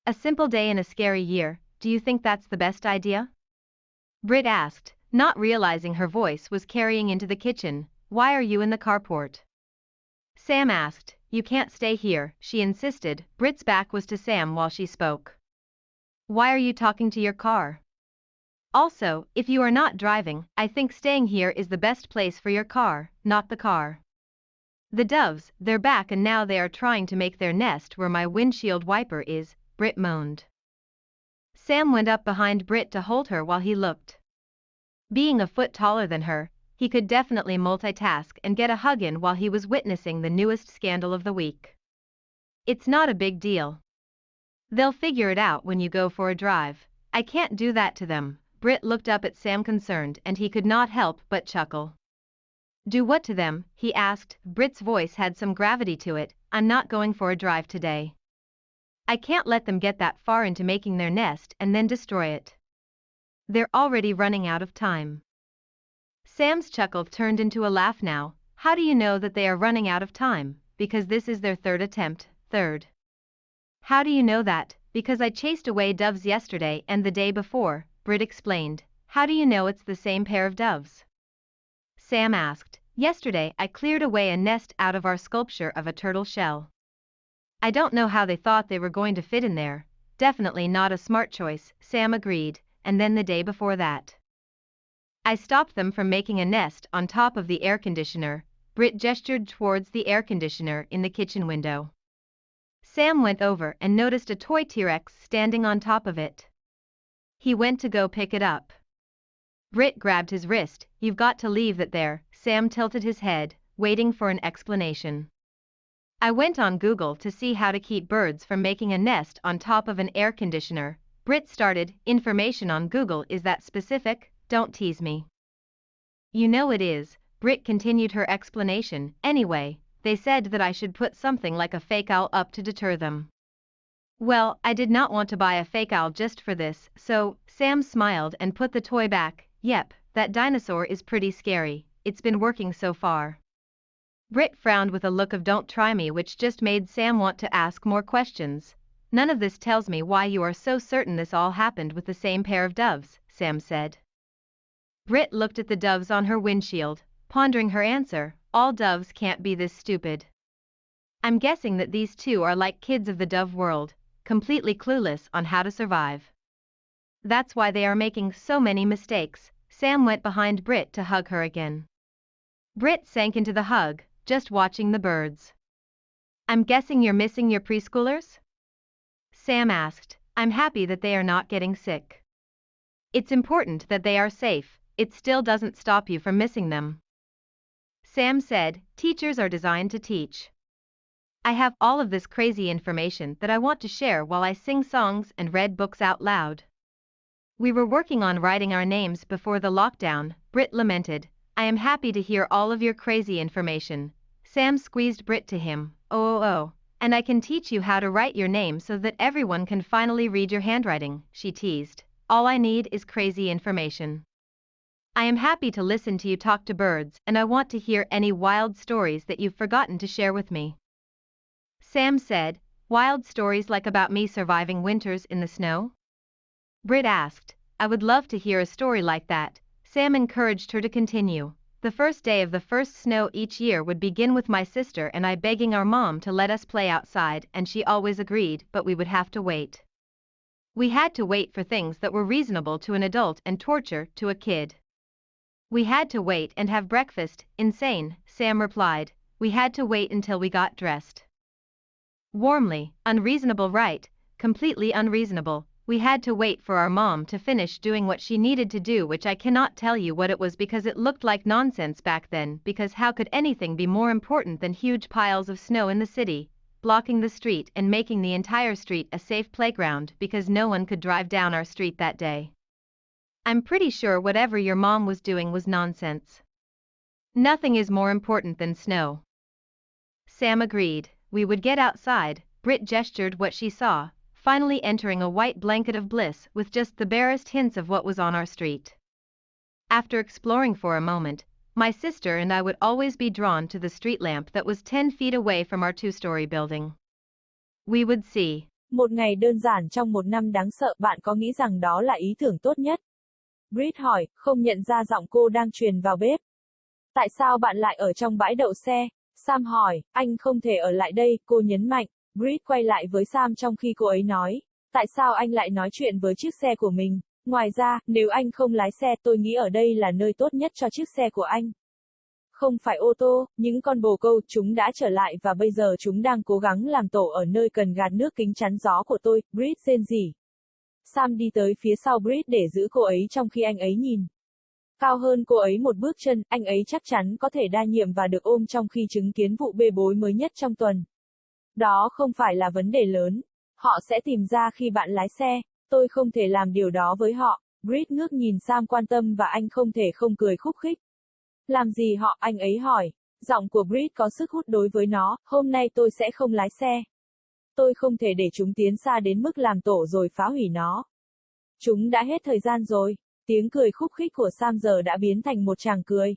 A simple day in a scary year, do you think that's the best idea? Britt asked, not realizing her voice was carrying into the kitchen. Why are you in the carport? Sam asked. You can't stay here, she insisted. Britt's back was to Sam while she spoke. Why are you talking to your car? Also, if you are not driving, I think staying here is the best place for your car, not the car. The doves, they're back and now they are trying to make their nest where my windshield wiper is, Britt moaned. Sam went up behind Britt to hold her while he looked. Being a foot taller than her, he could definitely multitask and get a hug in while he was witnessing the newest scandal of the week. It's not a big deal. They'll figure it out when you go for a drive. I can't do that to them. Britt looked up at Sam concerned and he could not help but chuckle. Do what to them? He asked. Britt's voice had some gravity to it. I'm not going for a drive today. I can't let them get that far into making their nest and then destroy it. They're already running out of time. Sam's chuckle turned into a laugh now. How do you know that they are running out of time? Because this is their third attempt. Third. How do you know that? Because I chased away doves yesterday and the day before, Britt explained. How do you know it's the same pair of doves? Sam asked. Yesterday I cleared away a nest out of our sculpture of a turtle shell. I don't know how they thought they were going to fit in there. Definitely not a smart choice, Sam agreed. And then the day before that, I stopped them from making a nest on top of the air conditioner. Britt gestured towards the air conditioner in the kitchen window. Sam went over and noticed a toy T-Rex standing on top of it. He went to go pick it up. Britt grabbed his wrist. You've got to leave that there. Sam tilted his head, waiting for an explanation. I went on Google to see how to keep birds from making a nest on top of an air conditioner. Britt started. Information on Google is that specific? Don't tease me. You know it is. Britt continued her explanation. Anyway, they said that I should put something like a fake owl up to deter them. Well, I did not want to buy a fake owl just for this, so, Sam smiled and put the toy back. Yep, that dinosaur is pretty scary. It's been working so far. Britt frowned with a look of don't try me, which just made Sam want to ask more questions. None of this tells me why you are so certain this all happened with the same pair of doves, Sam said. Britt looked at the doves on her windshield, pondering her answer. All doves can't be this stupid. I'm guessing that these two are like kids of the dove world, completely clueless on how to survive. That's why they are making so many mistakes. Sam went behind Britt to hug her again. Britt sank into the hug, just watching the birds. I'm guessing you're missing your preschoolers? Sam asked. I'm happy that they are not getting sick. It's important that they are safe. It still doesn't stop you from missing them. Sam said, teachers are designed to teach. I have all of this crazy information that I want to share while I sing songs and read books out loud. We were working on writing our names before the lockdown, Britt lamented. I am happy to hear all of your crazy information. Sam squeezed Britt to him. Oh. And I can teach you how to write your name so that everyone can finally read your handwriting, she teased. All I need is crazy information. I am happy to listen to you talk to birds and I want to hear any wild stories that you've forgotten to share with me. Sam said, wild stories like about me surviving winters in the snow? Britt asked. I would love to hear a story like that. Sam encouraged her to continue. The first day of the first snow each year would begin with my sister and I begging our mom to let us play outside and she always agreed, but we would have to wait. We had to wait for things that were reasonable to an adult and torture to a kid. We had to wait and have breakfast. Insane, Sam replied. We had to wait until we got dressed. Warmly, unreasonable, right? Completely unreasonable. We had to wait for our mom to finish doing what she needed to do, which I cannot tell you what it was because it looked like nonsense back then, because how could anything be more important than huge piles of snow in the city, blocking the street and making the entire street a safe playground because no one could drive down our street that day. I'm pretty sure whatever your mom was doing was nonsense. Nothing is more important than snow. Sam agreed. We would get outside. Britt gestured what she saw, finally entering a white blanket of bliss with just the barest hints of what was on our street. After exploring for a moment, my sister and I would always be drawn to the street lamp that was 10 feet away from our 2-story building. We would see Một ngày đơn giản trong một năm đáng sợ, bạn có nghĩ rằng đó là ý tưởng tốt nhất? Britt hỏi, không nhận ra giọng cô đang truyền vào bếp. Tại sao bạn lại ở trong bãi đậu xe? Sam hỏi, anh không thể ở lại đây, cô nhấn mạnh. Britt quay lại với Sam trong khi cô ấy nói, tại sao anh lại nói chuyện với chiếc xe của mình? Ngoài ra, nếu anh không lái xe, tôi nghĩ ở đây là nơi tốt nhất cho chiếc xe của anh. Không phải ô tô, những con bồ câu, chúng đã trở lại và bây giờ chúng đang cố gắng làm tổ ở nơi cần gạt nước kính chắn gió của tôi, Britt rên rỉ. Sam đi tới phía sau Britt để giữ cô ấy trong khi anh ấy nhìn. Cao hơn cô ấy một bước chân, anh ấy chắc chắn có thể đa nhiệm và được ôm trong khi chứng kiến vụ bê bối mới nhất trong tuần. Đó không phải là vấn đề lớn. Họ sẽ tìm ra khi bạn lái xe. Tôi không thể làm điều đó với họ. Britt ngước nhìn Sam quan tâm và anh không thể không cười khúc khích. Làm gì họ, anh ấy hỏi. Giọng của Britt có sức hút đối với nó, hôm nay tôi sẽ không lái xe. Tôi không thể để chúng tiến xa đến mức làm tổ rồi phá hủy nó. Chúng đã hết thời gian rồi. Tiếng cười khúc khích của Sam giờ đã biến thành một tràng cười.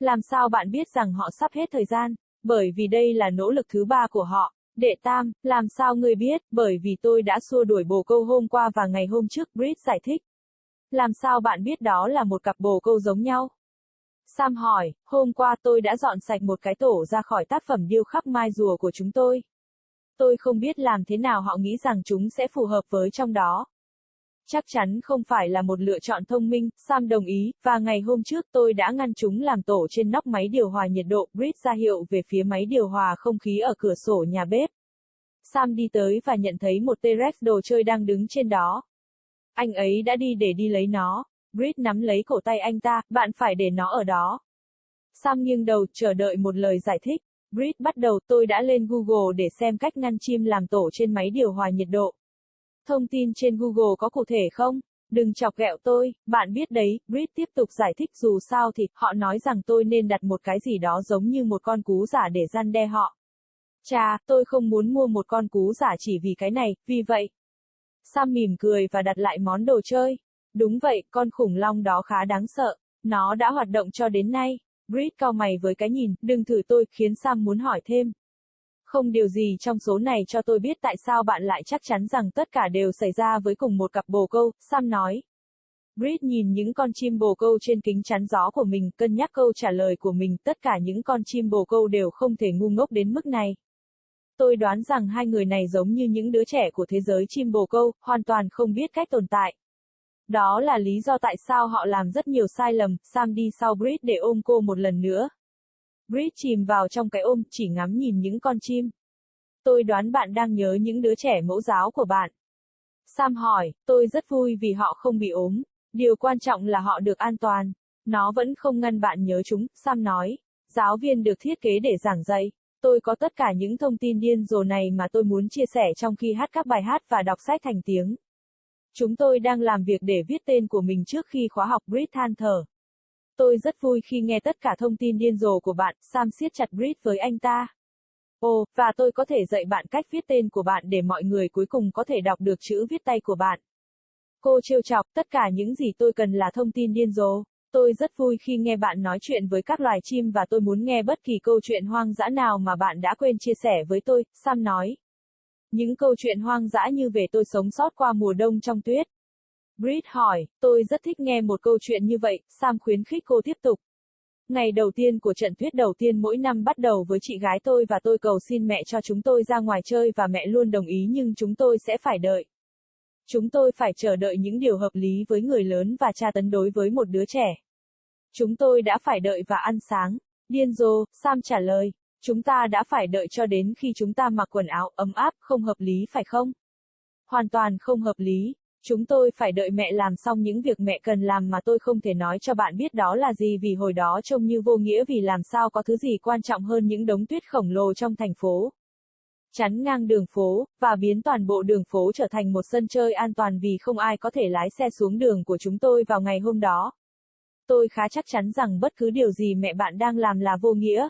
Làm sao bạn biết rằng họ sắp hết thời gian? Bởi vì đây là nỗ lực thứ 3 của họ. Đệ Tam, làm sao ngươi biết? Bởi vì tôi đã xua đuổi bồ câu hôm qua và ngày hôm trước, Britt giải thích. Làm sao bạn biết đó là một cặp bồ câu giống nhau? Sam hỏi, hôm qua tôi đã dọn sạch một cái tổ ra khỏi tác phẩm điêu khắc mai rùa của chúng tôi. Tôi không biết làm thế nào họ nghĩ rằng chúng sẽ phù hợp với trong đó. Chắc chắn không phải là một lựa chọn thông minh, Sam đồng ý, và ngày hôm trước tôi đã ngăn chúng làm tổ trên nóc máy điều hòa nhiệt độ, Britt ra hiệu về phía máy điều hòa không khí ở cửa sổ nhà bếp. Sam đi tới và nhận thấy một T-Rex đồ chơi đang đứng trên đó. Anh ấy đã đi để đi lấy nó. Britt nắm lấy cổ tay anh ta, bạn phải để nó ở đó. Sam nghiêng đầu, chờ đợi một lời giải thích. Britt bắt đầu, tôi đã lên Google để xem cách ngăn chim làm tổ trên máy điều hòa nhiệt độ. Thông tin trên Google có cụ thể không? Đừng chọc ghẹo tôi, bạn biết đấy, Britt tiếp tục giải thích dù sao thì, họ nói rằng tôi nên đặt một cái gì đó giống như một con cú giả để răn đe họ. Chà, tôi không muốn mua một con cú giả chỉ vì cái này, vì vậy. Sam mỉm cười và đặt lại món đồ chơi. Đúng vậy, con khủng long đó khá đáng sợ. Nó đã hoạt động cho đến nay. Britt cau mày với cái nhìn, đừng thử tôi, khiến Sam muốn hỏi thêm. Không điều gì trong số này cho tôi biết tại sao bạn lại chắc chắn rằng tất cả đều xảy ra với cùng một cặp bồ câu, Sam nói. Britt nhìn những con chim bồ câu trên kính chắn gió của mình, cân nhắc câu trả lời của mình, tất cả những con chim bồ câu đều không thể ngu ngốc đến mức này. Tôi đoán rằng hai người này giống như những đứa trẻ của thế giới chim bồ câu, hoàn toàn không biết cách tồn tại. Đó là lý do tại sao họ làm rất nhiều sai lầm, Sam đi sau Britt để ôm cô một lần nữa. Britt chìm vào trong cái ôm, chỉ ngắm nhìn những con chim. Tôi đoán bạn đang nhớ những đứa trẻ mẫu giáo của bạn. Sam hỏi, tôi rất vui vì họ không bị ốm. Điều quan trọng là họ được an toàn. Nó vẫn không ngăn bạn nhớ chúng, Sam nói. Giáo viên được thiết kế để giảng dạy. Tôi có tất cả những thông tin điên rồ này mà tôi muốn chia sẻ trong khi hát các bài hát và đọc sách thành tiếng. Chúng tôi đang làm việc để viết tên của mình trước khi khóa học, Britt than thở. Tôi rất vui khi nghe tất cả thông tin điên rồ của bạn, Sam siết chặt Britt với anh ta. Ồ, và tôi có thể dạy bạn cách viết tên của bạn để mọi người cuối cùng có thể đọc được chữ viết tay của bạn. Cô trêu chọc, tất cả những gì tôi cần là thông tin điên rồ. Tôi rất vui khi nghe bạn nói chuyện với các loài chim và tôi muốn nghe bất kỳ câu chuyện hoang dã nào mà bạn đã quên chia sẻ với tôi, Sam nói. Những câu chuyện hoang dã như về tôi sống sót qua mùa đông trong tuyết. Britt hỏi, tôi rất thích nghe một câu chuyện như vậy, Sam khuyến khích cô tiếp tục. Ngày đầu tiên của trận tuyết đầu tiên mỗi năm bắt đầu với chị gái tôi và tôi cầu xin mẹ cho chúng tôi ra ngoài chơi và mẹ luôn đồng ý nhưng chúng tôi sẽ phải đợi. Chúng tôi phải chờ đợi những điều hợp lý với người lớn và tra tấn đối với một đứa trẻ. Chúng tôi đã phải đợi và ăn sáng. Điên rồ, Sam trả lời. Chúng ta đã phải đợi cho đến khi chúng ta mặc quần áo ấm áp, không hợp lý phải không? Hoàn toàn không hợp lý. Chúng tôi phải đợi mẹ làm xong những việc mẹ cần làm mà tôi không thể nói cho bạn biết đó là gì vì hồi đó trông như vô nghĩa vì làm sao có thứ gì quan trọng hơn những đống tuyết khổng lồ trong thành phố. Chắn ngang đường phố, và biến toàn bộ đường phố trở thành một sân chơi an toàn vì không ai có thể lái xe xuống đường của chúng tôi vào ngày hôm đó. Tôi khá chắc chắn rằng bất cứ điều gì mẹ bạn đang làm là vô nghĩa.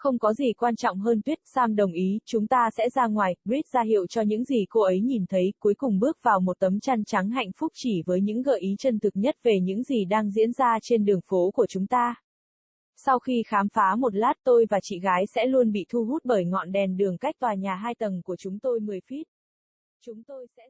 Không có gì quan trọng hơn tuyết, Sam đồng ý, chúng ta sẽ ra ngoài, Britt ra hiệu cho những gì cô ấy nhìn thấy, cuối cùng bước vào một tấm chăn trắng hạnh phúc chỉ với những gợi ý chân thực nhất về những gì đang diễn ra trên đường phố của chúng ta. Sau khi khám phá một lát tôi và chị gái sẽ luôn bị thu hút bởi ngọn đèn đường cách tòa nhà 2 tầng của chúng tôi 10 feet. Chúng tôi sẽ